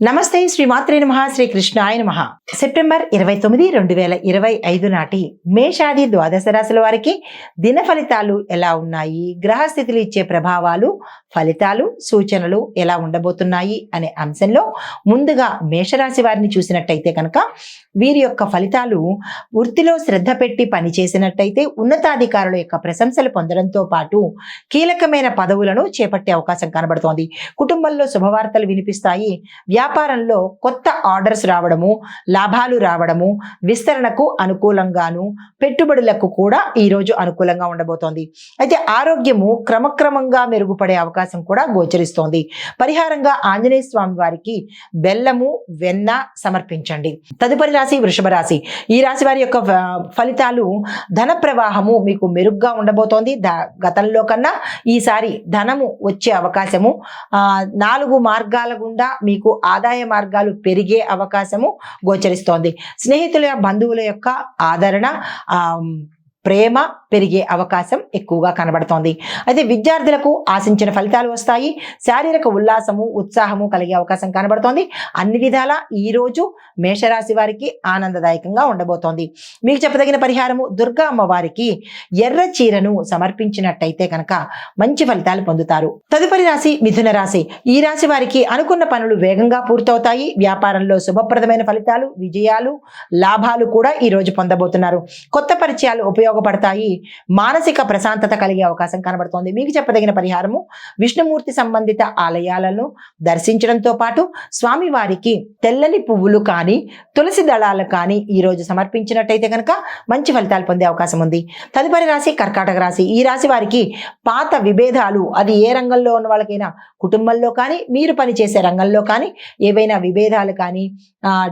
నమస్తే శ్రీమాత్రే నమః శ్రీ కృష్ణాయ నమః. సెప్టెంబర్ 29, 2025 నాటి మేషాది ద్వాదశ రాశుల వారికి దిన ఫలితాలు ఎలా ఉన్నాయి, గ్రహస్థితులు ఇచ్చే ప్రభావాలు, ఫలితాలు, సూచనలు ఎలా ఉండబోతున్నాయి అనే అంశంలో ముందుగా మేషరాశి వారిని చూసినట్టయితే కనుక వీరి యొక్క ఫలితాలు వృత్తిలో శ్రద్ధ పెట్టి పనిచేసినట్టయితే ఉన్నతాధికారుల యొక్క ప్రశంసలు పొందడంతో పాటు కీలకమైన పదవులను చేపట్టే అవకాశం కనబడుతోంది. కుటుంబంలో శుభవార్తలు వినిపిస్తాయి. వ్యాపారంలో కొత్త ఆర్డర్స్ రావడము, లాభాలు రావడము, విస్తరణకు అనుకూలంగాను, పెట్టుబడులకు కూడా ఈరోజు అనుకూలంగా ఉండబోతోంది. అయితే ఆరోగ్యము క్రమక్రమంగా మెరుగుపడే అవకాశం కూడా గోచరిస్తోంది. పరిహారంగా ఆంజనేయ స్వామి వారికి బెల్లము, వెన్న సమర్పించండి. తదుపరి రాశి వృషభ రాశి. ఈ రాశి వారి యొక్క ఫలితాలు ధన ప్రవాహము మీకు మెరుగ్గా ఉండబోతోంది. గతంలో కన్నా ఈసారి ధనము వచ్చే అవకాశము, 4 మార్గాల గుండా మీకు ఆదాయ మార్గాలు పెరిగే అవకాశము గోచరిస్తోంది. స్నేహితుల బంధువుల యొక్క ఆదరణ, ప్రేమ పెరిగే అవకాశం ఎక్కువగా కనబడుతోంది. అయితే విద్యార్థులకు ఆశించిన ఫలితాలు వస్తాయి. శారీరక ఉల్లాసము, ఉత్సాహము కలిగే అవకాశం కనబడుతోంది. అన్ని విధాలా ఈరోజు మేషరాశి వారికి ఆనందదాయకంగా ఉండబోతోంది. మీకు చెప్పదగిన పరిహారము, దుర్గా అమ్మవారికి ఎర్ర చీరను సమర్పించినట్టయితే కనుక మంచి ఫలితాలు పొందుతారు. తదుపరి రాశి మిథున రాశి. ఈ రాశి వారికి అనుకున్న పనులు వేగంగా పూర్తవుతాయి. వ్యాపారంలో శుభప్రదమైన ఫలితాలు, విజయాలు, లాభాలు కూడా ఈ రోజు పొందబోతున్నారు. కొత్త పరిచయాలు ఉపయోగపడతాయి. మానసిక ప్రశాంతత కలిగే అవకాశం కనబడుతోంది. మీకు చెప్పదగిన పరిహారము, విష్ణుమూర్తి సంబంధిత ఆలయాలను దర్శించడంతో పాటు స్వామివారికి తెల్లని పువ్వులు కానీ, తులసి దళాలు కానీ ఈరోజు సమర్పించినట్టయితే కనుక మంచి ఫలితాలు పొందే అవకాశం ఉంది. తదుపరి రాశి కర్కాటక రాశి. ఈ రాశి వారికి పాత విభేదాలు, అది ఏ రంగంలో ఉన్న వాళ్ళకైనా, కుటుంబంలో కానీ, మీరు పనిచేసే రంగంలో కానీ ఏవైనా విభేదాలు కానీ,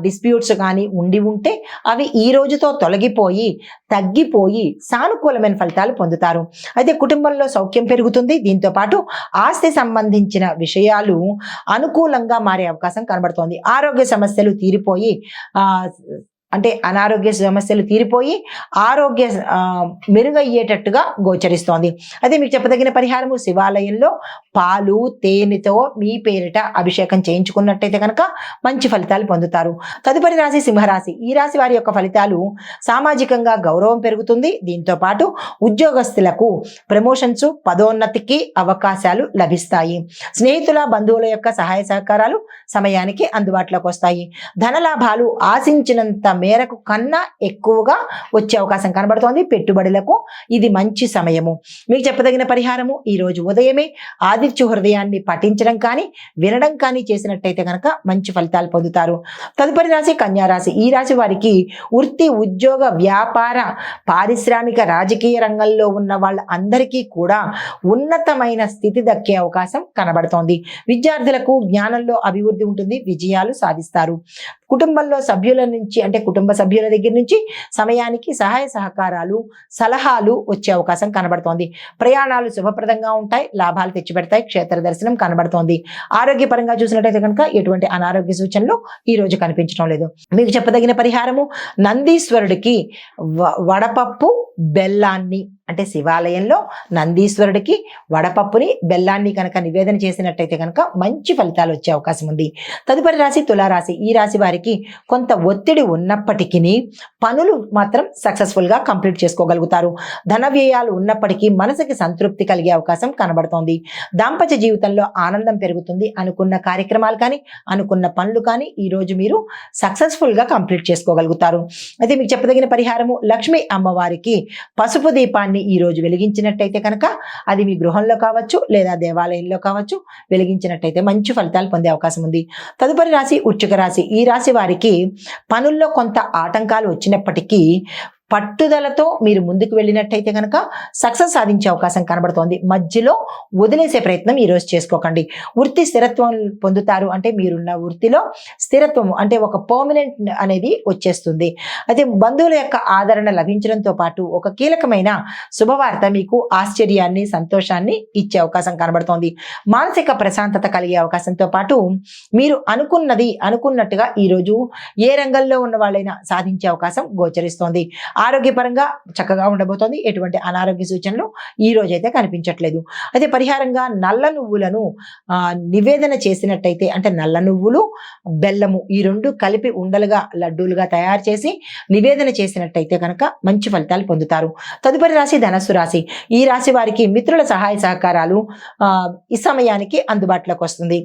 డిస్ప్యూట్స్ కానీ ఉంటే అవి ఈ రోజుతో తొలగిపోయి, తగ్గిపోయి సానుకూలమైన ఫలితాలు పొందుతారు. అయితే కుటుంబంలో సౌఖ్యం పెరుగుతుంది. దీంతో పాటు ఆస్తి సంబంధించిన విషయాలు అనుకూలంగా మారే అవకాశం కనబడుతోంది. ఆరోగ్య సమస్యలు తీరిపోయి, అనారోగ్య సమస్యలు తీరిపోయి ఆరోగ్య మెరుగయ్యేటట్టుగా గోచరిస్తోంది. అదే మీకు చెప్పదగిన పరిహారము, శివాలయంలో పాలు, తేనెతో మీ పేరిట అభిషేకం చేయించుకున్నట్టయితే కనుక మంచి ఫలితాలు పొందుతారు. తదుపరి రాశి సింహరాశి. ఈ రాశి వారి యొక్క ఫలితాలు, సామాజికంగా గౌరవం పెరుగుతుంది. దీంతో పాటు ఉద్యోగస్తులకు ప్రమోషన్స్, పదోన్నతికి అవకాశాలు లభిస్తాయి. స్నేహితుల, బంధువుల యొక్క సహాయ సహకారాలు సమయానికి అందుబాటులోకి వస్తాయి. ధనలాభాలు ఆశించినంత మేరకు కన్నా ఎక్కువగా వచ్చే అవకాశం కనబడుతోంది. పెట్టుబడులకు ఇది మంచి సమయము. మీకు చెప్పదగిన పరిహారము, ఈ రోజు ఉదయమే ఆదిత్య హృదయాన్ని పఠించడం కానీ, వినడం కానీ చేసినట్టయితే కనుక మంచి ఫలితాలు పొందుతారు. తదుపరి రాశి కన్యా రాశి. ఈ రాశి వారికి వృత్తి, ఉద్యోగ, వ్యాపార, పారిశ్రామిక, రాజకీయ రంగంలో ఉన్న వాళ్ళందరికీ కూడా ఉన్నతమైన స్థితి దక్కే అవకాశం కనబడుతోంది. విద్యార్థులకు జ్ఞానంలో అభివృద్ధి ఉంటుంది. విజయాలు సాధిస్తారు. కుటుంబంలో సభ్యుల నుంచి, కుటుంబ సభ్యుల దగ్గర నుంచి సమయానికి సహాయ సహకారాలు, సలహాలు వచ్చే అవకాశం కనబడుతోంది. ప్రయాణాలు శుభప్రదంగా ఉంటాయి. లాభాలు తెచ్చిపెడతాయి. క్షేత్ర దర్శనం కనబడుతోంది. ఆరోగ్యపరంగా చూసినట్టయితే కనుక ఎటువంటి అనారోగ్య సూచనలు ఈ రోజు కనిపించడం లేదు. మీకు చెప్పదగిన పరిహారము, నందీశ్వరుడికి వడపప్పు, బెల్లాన్ని, శివాలయంలో నందీశ్వరుడికి వడపప్పుని, బెల్లాన్ని కనుక నివేదన చేసినట్టయితే కనుక మంచి ఫలితాలు వచ్చే అవకాశం ఉంది. తదుపరి రాశి తులారాశి. ఈ రాశి వారికి కొంత ఒత్తిడి ఉన్నప్పటికీ పనులు మాత్రం సక్సెస్ఫుల్ గా కంప్లీట్ చేసుకోగలుగుతారు. ధన వ్యయాలు ఉన్నప్పటికీ మనసుకి సంతృప్తి కలిగే అవకాశం కనబడుతోంది. దాంపత్య జీవితంలో ఆనందం పెరుగుతుంది. అనుకున్న కార్యక్రమాలు కానీ, అనుకున్న పనులు కానీ ఈ రోజు మీరు సక్సెస్ఫుల్ గా కంప్లీట్ చేసుకోగలుగుతారు. అయితే మీకు చెప్పదగిన పరిహారము, లక్ష్మీ అమ్మవారికి పసుపు దీపాన్ని ఈ రోజు వెలిగించినట్టయితే కనుక అది మీ గృహంలో కావచ్చు, లేదా దేవాలయంలో కావచ్చు, వెలిగించినట్టయితే మంచి ఫలితాలు పొందే అవకాశం ఉంది. తదుపరి రాశి వృశ్చిక రాశి. ఈ రాశి వారికి పనుల్లో కొంత ఆటంకాలు వచ్చినప్పటికీ పట్టుదలతో మీరు ముందుకు వెళ్ళినట్టయితే కనుక సక్సెస్ సాధించే అవకాశం కనబడుతోంది. మధ్యలో వదిలేసే ప్రయత్నం ఈరోజు చేసుకోకండి. వృత్తి స్థిరత్వం పొందుతారు. మీరున్న వృత్తిలో స్థిరత్వము, ఒక పర్మనెంట్ అనేది వచ్చేస్తుంది. అయితే బంధువుల యొక్క ఆదరణ లభించడంతో పాటు ఒక కీలకమైన శుభవార్త మీకు ఆశ్చర్యాన్ని, సంతోషాన్ని ఇచ్చే అవకాశం కనబడుతోంది. మానసిక ప్రశాంతత కలిగే అవకాశంతో పాటు మీరు అనుకున్నది అనుకున్నట్టుగా ఈరోజు ఏ రంగంలో ఉన్న వాళ్ళైనా సాధించే అవకాశం గోచరిస్తోంది. ఆరోగ్యపరంగా చక్కగా ఉండబోతోంది. ఎటువంటి అనారోగ్య సూచనలు ఈ రోజైతే కనిపించట్లేదు. అయితే పరిహారంగా నల్ల నువ్వులను నివేదన చేసినట్టయితే, అంటే నల్ల నువ్వులు బెల్లము ఈ రెండు కలిపి ఉండలుగా లడ్డూలుగా తయారు చేసి నివేదన చేసినట్టయితే కనుక మంచి ఫలితాలు పొందుతారు. తదుపరి రాశి ధనస్సు రాశి. ఈ రాశి వారికి మిత్రుల సహాయ సహకారాలు ఈ సమయానికి అందుబాటులోకి వస్తుంది.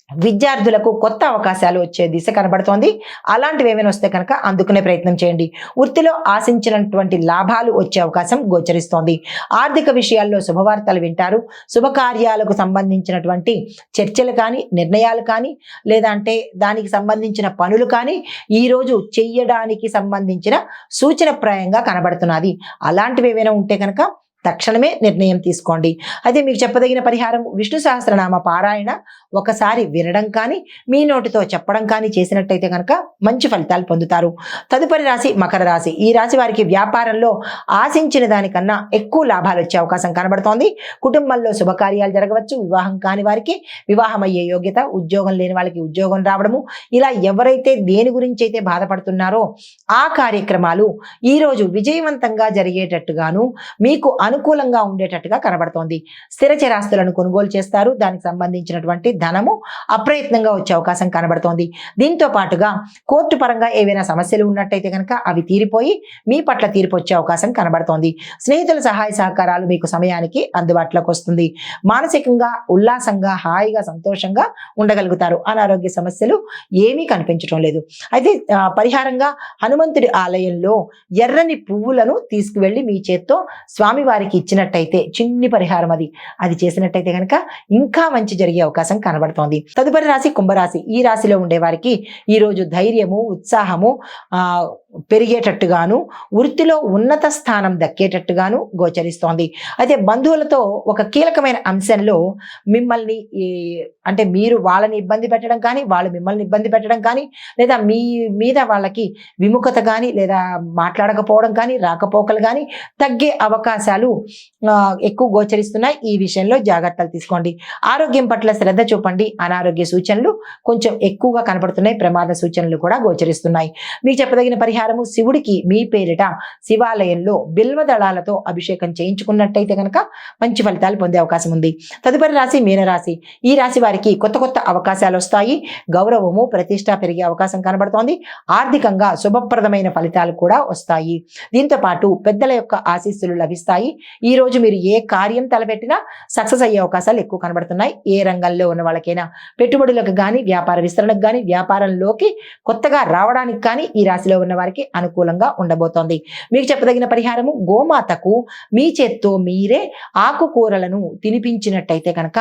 విద్యార్థులకు కొత్త అవకాశాలు వచ్చే దిశ కనబడుతోంది. అలాంటివి ఏమైనా వస్తే కనుక అందుకునే ప్రయత్నం చేయండి. వృత్తిలో ఆశించినటువంటి లాభాలు వచ్చే అవకాశం గోచరిస్తోంది. ఆర్థిక విషయాల్లో శుభవార్తలు వింటారు. శుభకార్యాలకు సంబంధించినటువంటి చర్చలు కానీ, నిర్ణయాలు కానీ, లేదా అంటే దానికి సంబంధించిన పనులు కానీ ఈరోజు చెయ్యడానికి సంబంధించిన సూచనప్రాయంగా కనబడుతున్నది. అలాంటివి ఏమైనా ఉంటే కనుక తక్షణమే నిర్ణయం తీసుకోండి. అయితే మీకు చెప్పదగిన పరిహారం విష్ణు సహస్రనామ పారాయణ ఒకసారి వినడం కానీ, మీ నోటితో చెప్పడం కానీ చేసినట్టయితే కనుక మంచి ఫలితాలు పొందుతారు. తదుపరి రాశి మకర రాశి. ఈ రాశి వారికి వ్యాపారంలో ఆశించిన దానికన్నా ఎక్కువ లాభాలు వచ్చే అవకాశం కనబడుతోంది. కుటుంబంలో శుభకార్యాలు జరగవచ్చు. వివాహం కాని వారికి వివాహం అయ్యే యోగ్యత, ఉద్యోగం లేని వాళ్ళకి ఉద్యోగం రావడము, ఇలా ఎవరైతే దేని గురించి అయితే బాధపడుతున్నారో ఆ కార్యక్రమాలు ఈరోజు విజయవంతంగా జరిగేటట్టుగాను మీకు అనుకూలంగా ఉండేటట్టుగా కనబడుతోంది. స్థిర చరాస్తులను కొనుగోలు చేస్తారు. దానికి సంబంధించినటువంటి ధనము అప్రయత్నంగా వచ్చే అవకాశం కనబడుతోంది. దీంతో పాటుగా కోర్టు పరంగా ఏవైనా సమస్యలు ఉన్నట్టయితే కనుక అవి తీరిపోయి మీ పట్ల తీర్పు వచ్చే అవకాశం కనబడుతోంది. స్నేహితుల సహాయ సహకారాలు మీకు సమయానికి అందుబాటులోకి వస్తుంది. మానసికంగా ఉల్లాసంగా హాయిగా సంతోషంగా ఉండగలుగుతారు. అనారోగ్య సమస్యలు ఏమీ కనిపించడం లేదు. అయితే పరిహారంగా హనుమంతుడి ఆలయంలో ఎర్రని పువ్వులను తీసుకువెళ్ళి మీ చేత్తో స్వామివారికి ఇచ్చినట్టయితే చిన్ని పరిహారం అది చేసినట్టయితే కనుక ఇంకా మంచి జరిగే అవకాశం కనబడుతోంది. తదుపరి రాశి కుంభరాశి. ఈ రాశిలో ఉండే వారికి ఈరోజు ధైర్యము, ఉత్సాహము పెరిగేటట్టుగాను, వృత్తిలో ఉన్నత స్థానం దక్కేటట్టుగాను గోచరిస్తోంది. అయితే బంధువులతో ఒక కీలకమైన అంశంలో మిమ్మల్ని అంటే మీరు వాళ్ళని ఇబ్బంది పెట్టడం కానీ, వాళ్ళు మిమ్మల్ని ఇబ్బంది పెట్టడం కానీ, లేదా మీ మీద వాళ్ళకి విముఖత కానీ, లేదా మాట్లాడకపోవడం కానీ, రాకపోకలు కానీ తగ్గే అవకాశాలు ఎక్కువ గోచరిస్తున్నాయి. ఈ విషయంలో జాగ్రత్తలు తీసుకోండి. ఆరోగ్యం పట్ల శ్రద్ధ చూపండి. అనారోగ్య సూచనలు కొంచెం ఎక్కువగా కనపడుతున్నాయి. ప్రమాద సూచనలు కూడా గోచరిస్తున్నాయి. మీకు చెప్పదగిన పరిహారము శివుడికి మీ పేరిట శివాలయంలో బిల్వ దళాలతో అభిషేకం చేయించుకున్నట్టయితే కనుక మంచి ఫలితాలు పొందే అవకాశం ఉంది. తదుపరి రాశి మీనరాశి. ఈ రాశి వారికి కొత్త కొత్త అవకాశాలు వస్తాయి. గౌరవము, ప్రతిష్ట పెరిగే అవకాశం కనబడుతోంది. ఆర్థికంగా శుభప్రదమైన ఫలితాలు కూడా వస్తాయి. దీంతో పాటు పెద్దల యొక్క ఆశీస్సులు లభిస్తాయి. ఈ రోజు మీరు ఏ కార్యం తలపెట్టినా సక్సెస్ అయ్యే అవకాశాలు ఎక్కువ కనబడుతున్నాయి. ఏ రంగంలో ఉన్న వాళ్ళకైనా పెట్టుబడులకు కానీ, వ్యాపార విస్తరణకు కానీ, వ్యాపారంలోకి కొత్తగా రావడానికి కానీ ఈ రాశిలో ఉన్న వారికి అనుకూలంగా ఉండబోతోంది. మీకు చెప్పదగిన పరిహారము గోమాతకు మీ చేత్తో మీరే ఆకుకూరలను తినిపించినట్టయితే కనుక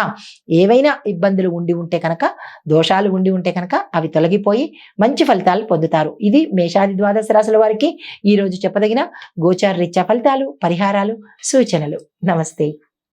ఏవైనా ఇబ్బందులు ఉండి ఉంటే కనుక, దోషాలు ఉండి ఉంటే కనుక అవి తొలగిపోయి మంచి ఫలితాలు పొందుతారు. ఇది మేషాది ద్వాదశ రాశుల వారికి ఈ రోజు చెప్పదగిన గోచార రీత్యా ఫలితాలు, పరిహారాలు, సూచనలు. నమస్తే.